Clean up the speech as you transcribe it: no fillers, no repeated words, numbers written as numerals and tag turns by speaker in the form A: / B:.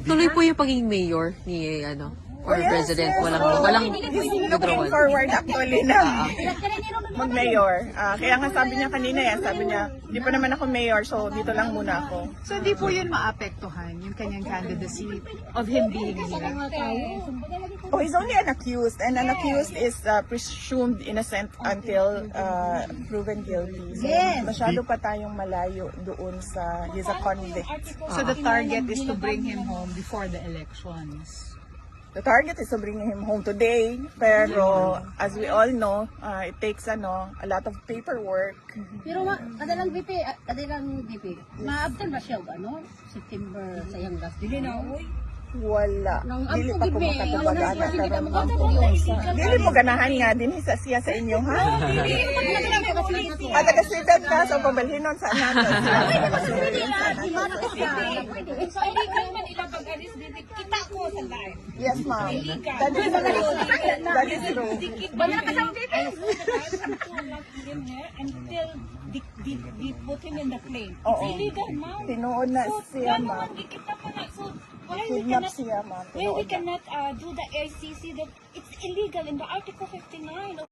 A: tuloy po yung pagiging mayor ni or president. Walang
B: He's looking
A: withdrawal.
B: forward actually na mag-mayor. Kaya nga sabi niya kanina sabi niya, hindi pa naman ako mayor, so dito lang muna ako.
C: So hindi po yun maapektuhan yung kanyang candidacy of him being here.
B: Oh, he's only an accused, and an accused is presumed innocent until proven guilty. So, masyado pa tayong malayo doon sa he's a convict.
C: So the target is to bring him home before the elections.
B: The target is to bring him home today, pero as we all know, it takes a lot of paperwork.
D: Pero kadalang VP, ma-absent ba siya September sa Yangas? Dili na, uy.
B: Wala.
D: Nang
B: Dili
D: ampo
B: pa ko
D: gibe,
B: makatubag-ana
D: hindi kita
B: karon.
D: makatubag.
B: Dili mo ganahan nga din siya sa inyo, ha? At taga-sidan ka, so pabalhinon sa nato.
E: So, illegal man nila pag-alis din. Kita ko sa live.
B: Yes, ma'am. That is true. That is true.
E: Banyak ka sa until they put him in the plane. It's
B: Oo.
E: illegal, ma'am.
B: Tinuod na siya,
E: Yan
B: ma'am.
E: naman, gikita pa na. So, why we
B: Kidnap
E: cannot,
B: siya, ma'am.
E: why we
B: Tinuod na.
E: cannot do the ICC that it's illegal in the Article 59 of